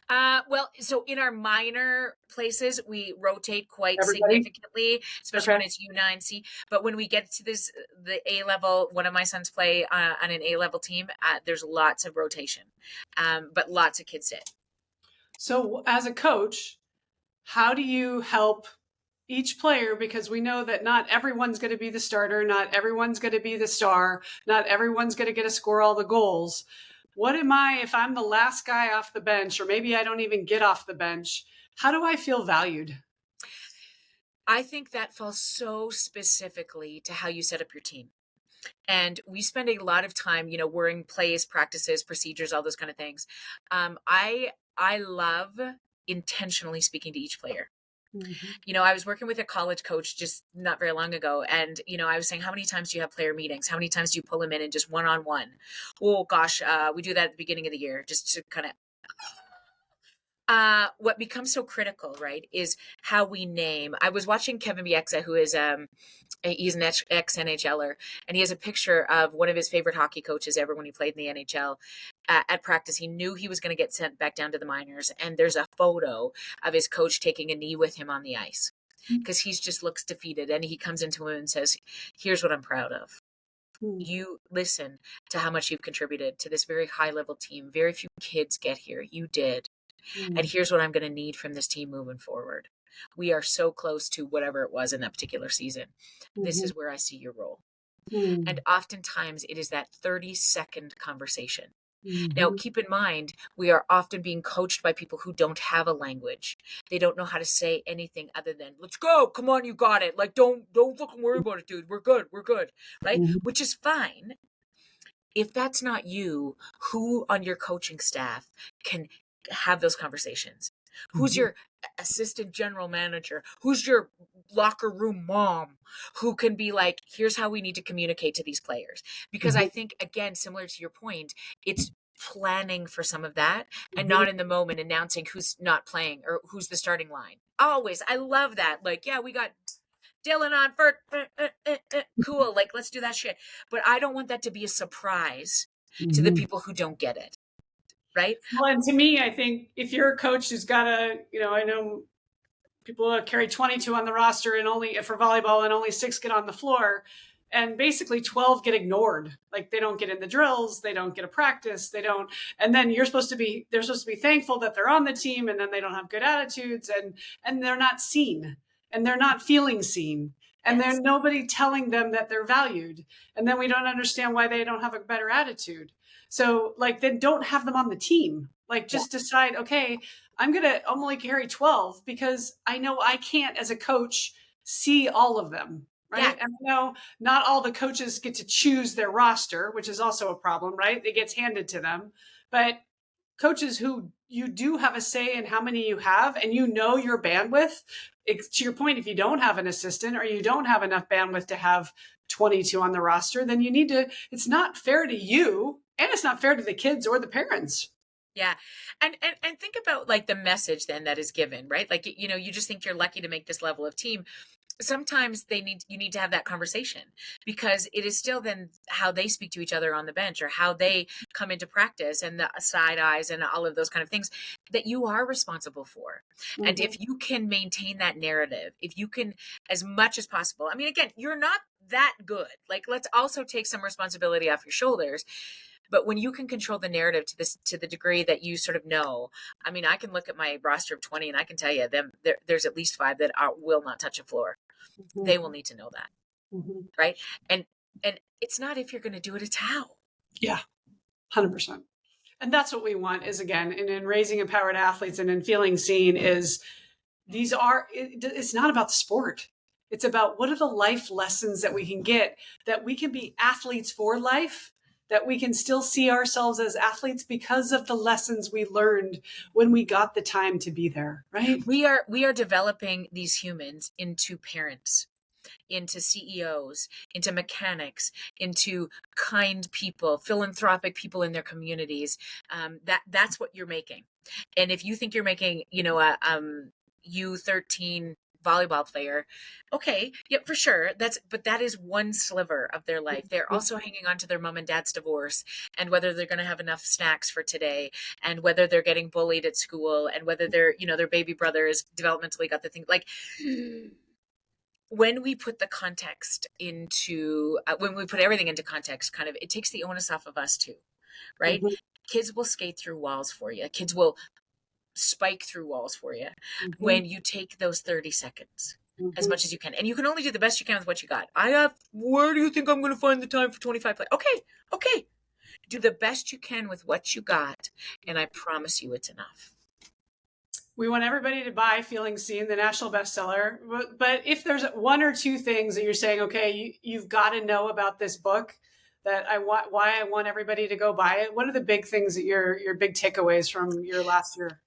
Well, so in our minor places, we rotate quite
Everybody?
significantly, especially when it's U9C. But when we get to the A level, one of my sons play on an A level team. There's lots of rotation, but lots of kids sit.
So as a coach, how do you help each player? Because we know that not everyone's going to be the starter. Not everyone's going to be the star. Not everyone's going to get to score all the goals. What am I if I'm the last guy off the bench, or maybe I don't even get off the bench? How do I feel valued?
I think that falls so specifically to how you set up your team. And we spend a lot of time, worrying plays, practices, procedures, all those kind of things. I love intentionally speaking to each player. I was working with a college coach just not very long ago. And, I was saying, how many times do you have player meetings? How many times do you pull them in and just one-on-one? Oh, gosh, we do that at the beginning of the year just to kind of. What becomes so critical, right, is how we name. I was watching Kevin Bieksa, who is he's an ex-NHLer, and he has a picture of one of his favorite hockey coaches ever when he played in the NHL. At practice, he knew he was going to get sent back down to the minors, and there's a photo of his coach taking a knee with him on the ice because he just looks defeated, and he comes into him and says, here's what I'm proud of. You listen to how much you've contributed to this very high-level team. Very few kids get here. You did. And here's what I'm going to need from this team moving forward. We are so close to whatever it was in that particular season. This is where I see your role. And oftentimes it is that 30-second conversation. Now, keep in mind, we are often being coached by people who don't have a language. They don't know how to say anything other than, let's go. Come on, you got it. Like, don't fucking worry about it, dude. We're good. Right? Which is fine. If that's not you, who on your coaching staff can have those conversations? Who's your assistant general manager? Who's your locker room mom who can be like, here's how we need to communicate to these players? Because I think, again, similar to your point, it's planning for some of that and not in the moment announcing who's not playing or who's the starting line. Always. I love that. Like, yeah, we got Dylan on for cool. Like, let's do that shit. But I don't want that to be a surprise to the people who don't get it. Right.
Well, and to me, I think if you're a coach who's got I know people carry 22 on the roster and only for volleyball and only 6 get on the floor, and basically 12 get ignored. Like they don't get in the drills, they don't get a practice, they don't. And then they're supposed to be thankful that they're on the team, and then they don't have good attitudes, and they're not seen, and they're not feeling seen. And there's nobody telling them that they're valued. And then we don't understand why they don't have a better attitude. So then don't have them on the team. Like just decide, okay, I'm going to only carry 12 because I know I can't as a coach see all of them. Right. Yeah. And I know not all the coaches get to choose their roster, which is also a problem, right? It gets handed to them. But coaches who you do have a say in how many you have, and you know your bandwidth. To your point, if you don't have an assistant or you don't have enough bandwidth to have 22 on the roster, then you need to, it's not fair to you, and it's not fair to the kids or the parents.
Yeah. And think about like the message then that is given, right? Like, you know, you just think you're lucky to make this level of team. Sometimes you need to have that conversation, because it is still then how they speak to each other on the bench, or how they come into practice, and the side eyes and all of those kind of things that you are responsible for. Mm-hmm. And if you can maintain that narrative, if you can, as much as possible, I mean, again, you're not that good. Like, let's also take some responsibility off your shoulders. But when you can control the narrative to the degree that you sort of know, I mean, I can look at my roster of 20 and I can tell you there's at least 5 that will not touch a floor. Mm-hmm. They will need to know that. Mm-hmm. Right. And it's not if you're going to do it, it's how.
Yeah. 100%. And that's what we want is, again, in raising empowered athletes and in feeling seen, is it's not about the sport. It's about what are the life lessons that we can get, that we can be athletes for life, that we can still see ourselves as athletes because of the lessons we learned when we got the time to be there, right?
We are developing these humans into parents, into CEOs, into mechanics, into kind people, philanthropic people in their communities. That's what you're making. And if you think you're making, you know, a U13 volleyball player, okay, yeah, for sure, but that is one sliver of their life. They're also hanging on to their mom and dad's divorce, and whether they're going to have enough snacks for today, and whether they're getting bullied at school, and whether their baby brother is developmentally got the thing. Like, when we put the context into when we put everything into context, kind of, it takes the onus off of us too, right? Mm-hmm. Kids will skate through walls for you. Kids will spike through walls for you. Mm-hmm. When you take those 30 seconds, mm-hmm. as much as you can, and you can only do the best you can with what you got. Where do you think I'm going to find the time for 25 plays? Okay. Do the best you can with what you got, and I promise you it's enough.
We want everybody to buy Feeling Seen, the national bestseller. But if there's 1 or 2 things that you're saying, okay, you've got to know about this book, that why I want everybody to go buy it, what are the big things that your big takeaways from your last year?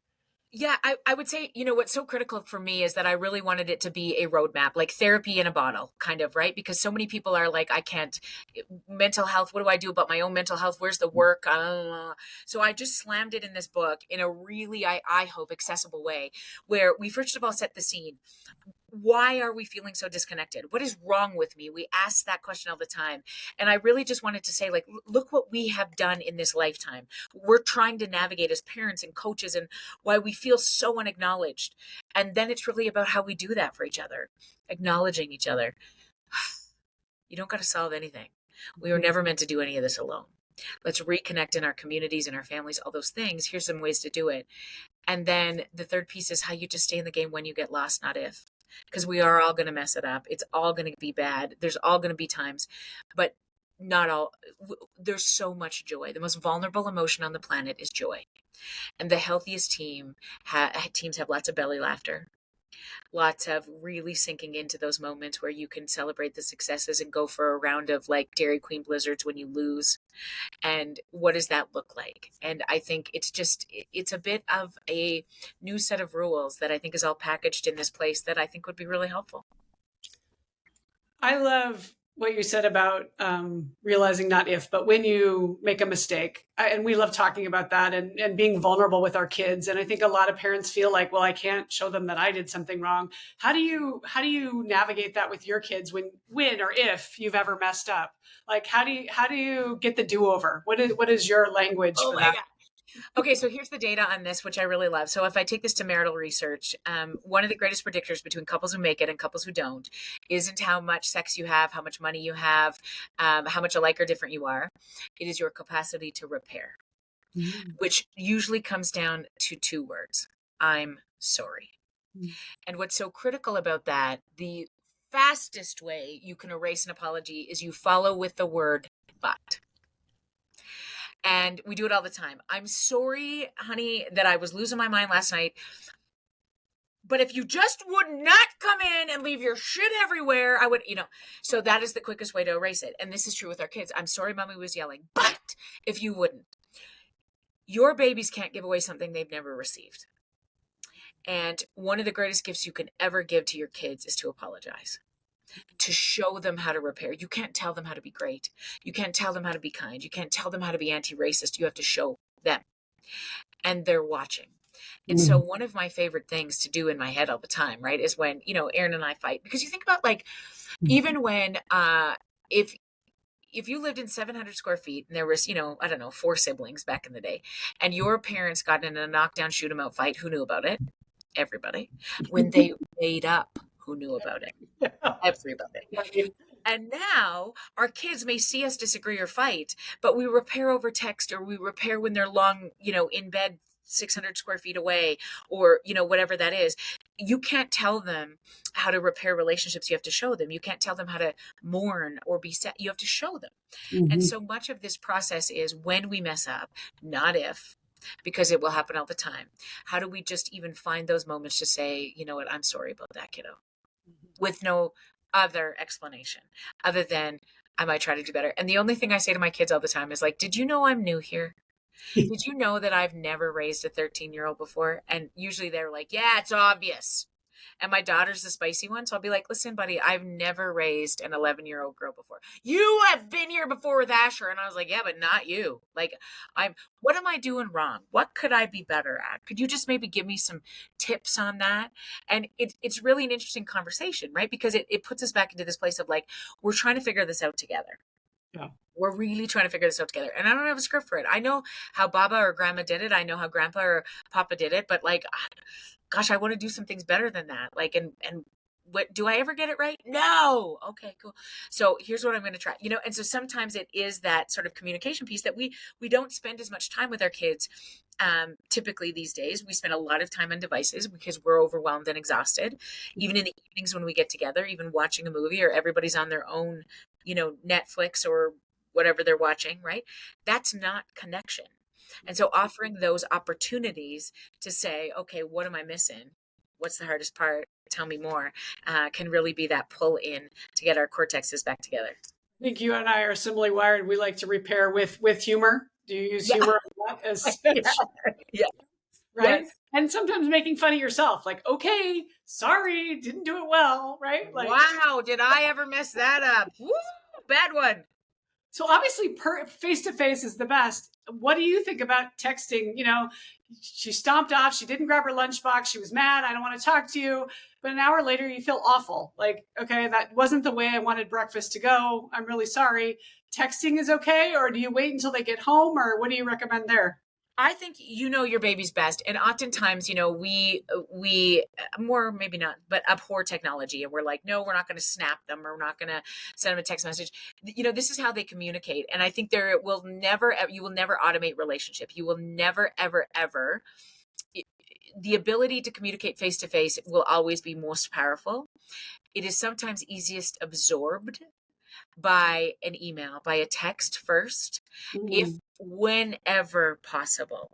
Yeah, I would say, what's so critical for me is that I really wanted it to be a roadmap, like therapy in a bottle, kind of, right? Because so many people are like, I can't, mental health, what do I do about my own mental health? Where's the work? So I just slammed it in this book in a really, I hope, accessible way, where we first of all set the scene. Why are we feeling so disconnected? What is wrong with me? We ask that question all the time. And I really just wanted to say, like, look what we have done in this lifetime. We're trying to navigate as parents and coaches, and why we feel so unacknowledged. And then it's really about how we do that for each other, acknowledging each other. You don't got to solve anything. We were never meant to do any of this alone. Let's reconnect in our communities and our families, all those things. Here's some ways to do it. And then the third piece is how you just stay in the game when you get lost, not if. Because we are all going to mess it up. It's all going to be bad. There's all going to be times, but not all. There's so much joy. The most vulnerable emotion on the planet is joy. And the healthiest teams have lots of belly laughter, lots of really sinking into those moments where you can celebrate the successes and go for a round of like Dairy Queen blizzards when you lose. And what does that look like? And I think it's a bit of a new set of rules that I think is all packaged in this place that I think would be really helpful.
I love what you said about realizing not if, but when you make a mistake. And we love talking about that and being vulnerable with our kids. And I think a lot of parents feel like, well, I can't show them that I did something wrong. How do you navigate that with your kids when or if you've ever messed up? Like, how do you get the do-over? What is your language for that?
God. Okay, so here's the data on this, which I really love. So if I take this to marital research, one of the greatest predictors between couples who make it and couples who don't isn't how much sex you have, how much money you have, how much alike or different you are. It is your capacity to repair, which usually comes down to 2 words. I'm sorry. And what's so critical about that, the fastest way you can erase an apology is you follow with the word but. And we do it all the time. I'm sorry, honey, that I was losing my mind last night. But if you just would not come in and leave your shit everywhere, I would, So that is the quickest way to erase it. And this is true with our kids. I'm sorry, mommy was yelling. But if you wouldn't. your babies can't give away something they've never received. And one of the greatest gifts you can ever give to your kids is to apologize, to show them how to repair. You can't tell them how to be great. You can't tell them how to be kind. You can't tell them how to be anti-racist. You have to show them. And they're watching. And so one of my favorite things to do in my head all the time, right, is when, Aaron and I fight, because you think about like, even when, if you lived in 700 square feet and there was, I don't know, 4 siblings back in the day, and your parents got in a knockdown, shoot 'em out fight, who knew about it? Everybody. When they made up, who knew about it? Everybody. And now our kids may see us disagree or fight, but we repair over text, or we repair when they're long, in bed 600 square feet away, or, whatever that is. You can't tell them how to repair relationships. You have to show them. You can't tell them how to mourn or be sad. You have to show them. And so much of this process is when we mess up, not if, because it will happen all the time. How do we just even find those moments to say, you know what, I'm sorry about that, kiddo, with no other explanation other than I might try to do better. And the only thing I say to my kids all the time is like, did you know I'm new here? Did you know that I've never raised a 13-year-old before? And usually they're like, yeah, it's obvious. And my daughter's the spicy one. So I'll be like, listen, buddy, I've never raised an 11-year-old girl before. You have been here before with Asher. And I was like, yeah, but not you. Like, what am I doing wrong? What could I be better at? Could you just maybe give me some tips on that? And it's really an interesting conversation, right? Because it puts us back into this place of like, we're trying to figure this out together.
Yeah.
We're really trying to figure this out together. And I don't have a script for it. I know how Baba or Grandma did it. I know how Grandpa or Papa did it. But like, gosh, I want to do some things better than that. Like, and what, do I ever get it right? No. Okay, cool. So here's what I'm going to try, and so sometimes it is that sort of communication piece that we don't spend as much time with our kids. Typically these days, we spend a lot of time on devices because we're overwhelmed and exhausted. Even in the evenings when we get together, even watching a movie, or everybody's on their own, Netflix or whatever they're watching, right? That's not connection. And so offering those opportunities to say, okay, what am I missing? What's the hardest part? Tell me more, can really be that pull in to get our cortexes back together.
I think you and I are similarly wired. We like to repair with humor. Do you use humor a lot as
yeah.
Right?
Yes.
And sometimes making fun of yourself, like, okay, sorry, didn't do it well, right? Like,
wow, did I ever mess that up? Woo, bad one.
So obviously face-to-face is the best. What do you think about texting? She stomped off. She didn't grab her lunchbox. She was mad. I don't want to talk to you. But an hour later, you feel awful. Like, okay, that wasn't the way I wanted breakfast to go. I'm really sorry. Texting is okay? Or do you wait until they get home? Or what do you recommend there?
I think your baby's best. And oftentimes, we more, maybe not, but abhor technology. And we're like, no, we're not going to snap them, or we're not going to send them a text message. This is how they communicate. And I think you will never automate relationship. You will never, ever, ever. The ability to communicate face to face will always be most powerful. It is sometimes easiest absorbed by an email, by a text first, if whenever possible,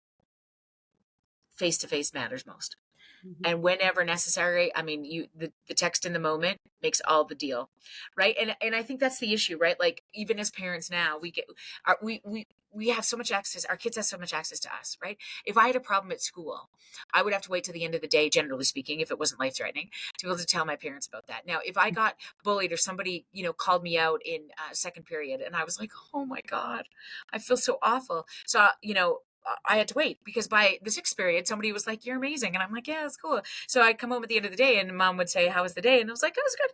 face-to-face matters most. And whenever necessary, I mean, the text in the moment makes all the deal, right? And I think that's the issue, right? Like, even as parents now, we have so much access. Our kids have so much access to us, right? If I had a problem at school, I would have to wait till the end of the day, generally speaking, if it wasn't life-threatening, to be able to tell my parents about that. Now, if I got bullied, or somebody, called me out in second period, and I was like, oh my God, I feel so awful. So, I had to wait, because by the sixth period, somebody was like, you're amazing. And I'm like, yeah, that's cool. So I'd come home at the end of the day, and Mom would say, how was the day? And I was like, it was good.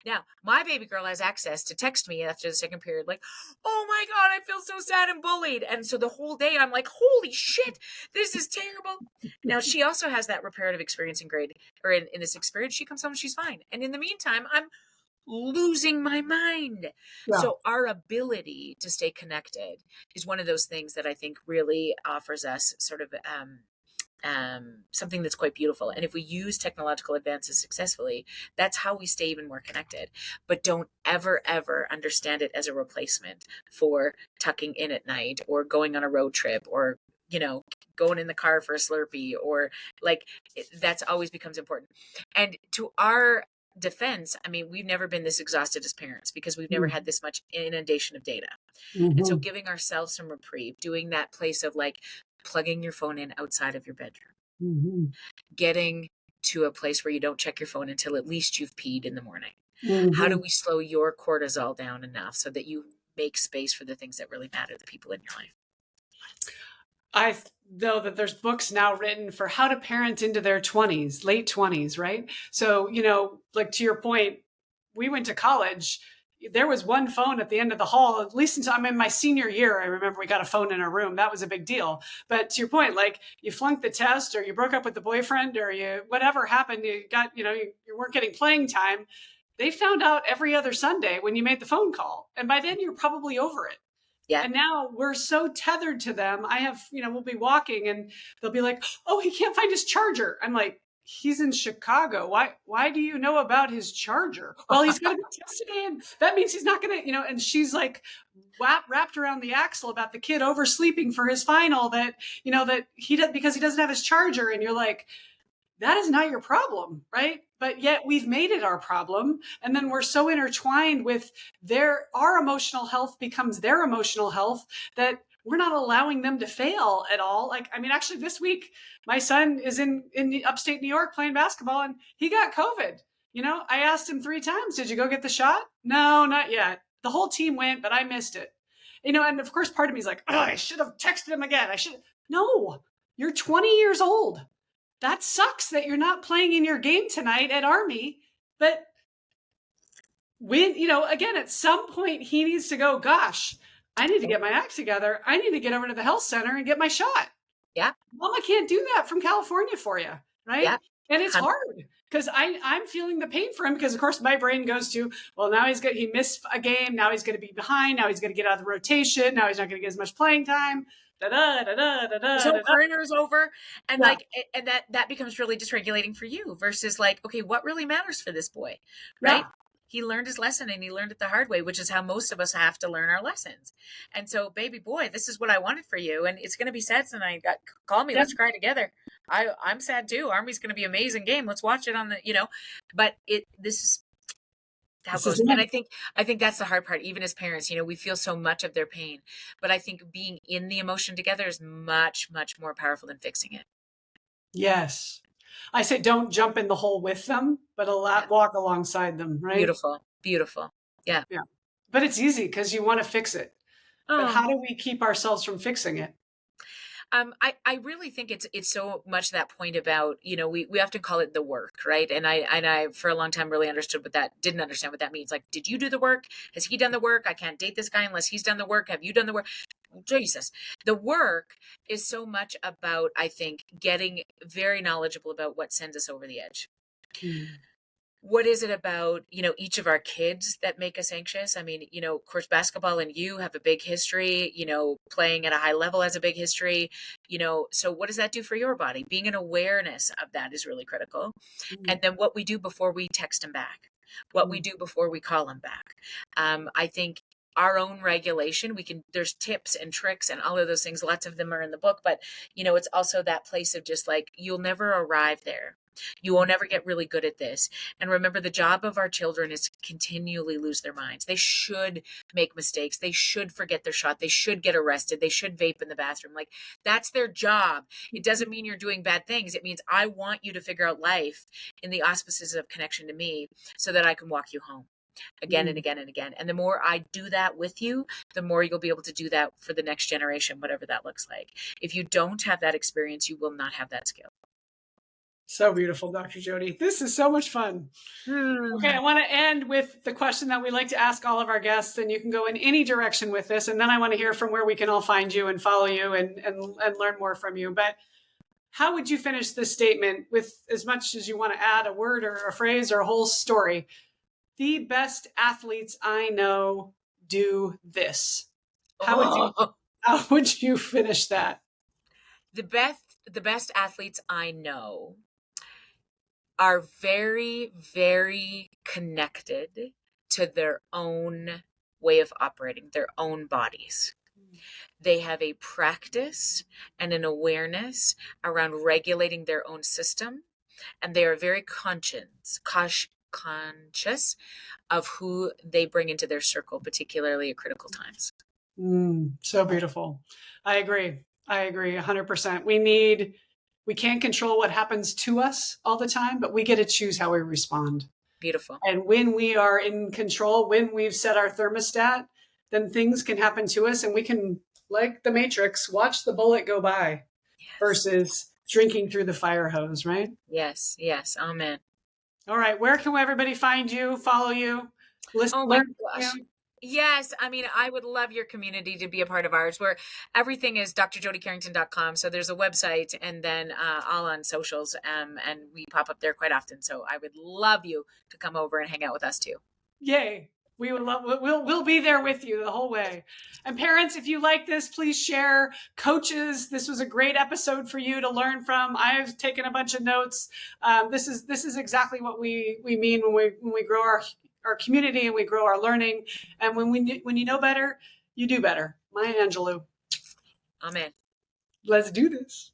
Now my baby girl has access to text me after the second period, like, oh my God, I feel so sad and bullied. And so the whole day I'm like, holy shit, this is terrible. Now she also has that reparative experience in grade, or in this experience. She comes home, she's fine. And in the meantime, I'm losing my mind. Yeah. So our ability to stay connected is one of those things that I think really offers us sort of something that's quite beautiful. And if we use technological advances successfully, that's how we stay even more connected. But don't ever, ever understand it as a replacement for tucking in at night, or going on a road trip, or going in the car for a Slurpee, or like, that's always becomes important. And to our defense, I mean, we've never been this exhausted as parents because we've never had this much inundation of data. And so
Mm-hmm.
giving ourselves some reprieve, doing that place of like plugging your phone in outside of your bedroom,
Mm-hmm.
getting to a place where you don't check your phone until at least you've peed in the morning. How
Mm-hmm.
do we slow your cortisol down enough so that you make space for the things that really matter, the people in your life?
I know that there's books now written for how to parent into their 20s, late 20s, right? So, like to your point, we went to college. There was one phone at the end of the hall, at least until I'm in my senior year. I remember we got a phone in our room. That was a big deal. But to your point, like you flunked the test or you broke up with the boyfriend or whatever happened, you got, you weren't getting playing time. They found out every other Sunday when you made the phone call. And by then you're probably over it.
Yeah.
And now we're so tethered to them. I have, we'll be walking and they'll be like, "Oh, he can't find his charger." I'm like, "He's in Chicago. Why do you know about his charger?" "Well, he's going to be tested in. That means he's not going to, and she's like wrapped around the axle about the kid oversleeping for his final that, that he does because he doesn't have his charger. And you're like, that is not your problem, right? But yet we've made it our problem. And then we're so intertwined with our emotional health becomes their emotional health that we're not allowing them to fail at all. Like, I mean, actually this week, my son is in the upstate New York playing basketball and he got COVID. I asked him 3 times, "Did you go get the shot?" "No, not yet." The whole team went, but I missed it. And of course part of me is like, "Oh, I should have texted him again. No, you're 20 years old. That sucks that you're not playing in your game tonight at Army." But when, again, at some point he needs to go, "Gosh, I need to get my act together. I need to get over to the health center and get my shot."
Yeah.
Mama can't do that from California for you. Right.
Yeah.
And it's hard because I'm feeling the pain for him because of course my brain goes to, well, now he missed a game. Now he's going to be behind. Now he's going to get out of the rotation. Now he's not going to get as much playing time. Da, da, da, da, da, da,
His whole
da.
career is over. And
Yeah.
and that becomes really dysregulating for you versus like, okay, what really matters for this boy, right?
Yeah.
He learned his lesson and he learned it the hard way, which is how most of us have to learn our lessons. And so, baby boy, this is what I wanted for you. And it's going to be sad tonight. Call me.
Yeah.
Let's cry together. I'm sad too. Army's going to be an amazing game. Let's watch it on the, but this is how it goes. And I think that's the hard part. Even as parents, we feel so much of their pain, but I think being in the emotion together is much, much more powerful than fixing it.
Yes. I say don't jump in the hole with them, but walk alongside them, right?
Beautiful. Beautiful. Yeah.
Yeah. But it's easy because you want to fix it. But
Oh.
how do we keep ourselves from fixing it?
I really think it's so much that point about, we often call it the work, right? And I for a long time really didn't understand what that means. Like, did you do the work? Has he done the work? I can't date this guy unless he's done the work. Have you done the work? Jesus. The work is so much about, I think, getting very knowledgeable about what sends us over the edge. What is it about, each of our kids that make us anxious? I mean, of course, basketball and you have a big history, playing at a high level has a big history, so what does that do for your body? Being an awareness of that is really critical. And then what we do before we text them back, what we do before we call them back. I think our own regulation, there's tips and tricks and all of those things. Lots of them are in the book, but it's also that place of just like, you'll never arrive there. You won't ever get really good at this. And remember, the job of our children is to continually lose their minds. They should make mistakes. They should forget their shot. They should get arrested. They should vape in the bathroom. Like, that's their job. It doesn't mean you're doing bad things. It means I want you to figure out life in the auspices of connection to me so that I can walk you home again and again and again. And the more I do that with you, the more you'll be able to do that for the next generation, whatever that looks like. If you don't have that experience, you will not have that skill.
So beautiful, Dr. Jody. This is so much fun. Okay, I want to end with the question that we like to ask all of our guests, and you can go in any direction with this. And then I want to hear from where we can all find you and follow you and learn more from you. But how would you finish this statement with, as much as you want to add a word or a phrase or a whole story? The best athletes I know do this. How would you finish that?
The best athletes I know are very, very connected to their own way of operating, their own bodies. They have a practice and an awareness around regulating their own system, and they are very conscious of who they bring into their circle, particularly at critical times.
So beautiful. I agree 100%. We can't control what happens to us all the time, but we get to choose how we respond.
Beautiful.
And when we are in control, when we've set our thermostat, then things can happen to us and we can, like the Matrix, watch the bullet go by versus drinking through the fire hose, right?
Yes. Amen.
All right. Where can everybody find you, follow you, listen?
Oh my gosh. Yes. I mean, I would love your community to be a part of ours, where everything is drjodycarrington.com. So there's a website and then all on socials, and we pop up there quite often. So I would love you to come over and hang out with us too.
Yay. We'll be there with you the whole way. And parents, if you like this, please share. Coaches, this was a great episode for you to learn from. I've taken a bunch of notes. This is exactly what we mean when we grow our community and we grow our learning. And when you know better, you do better. Maya Angelou.
Amen.
Let's do this.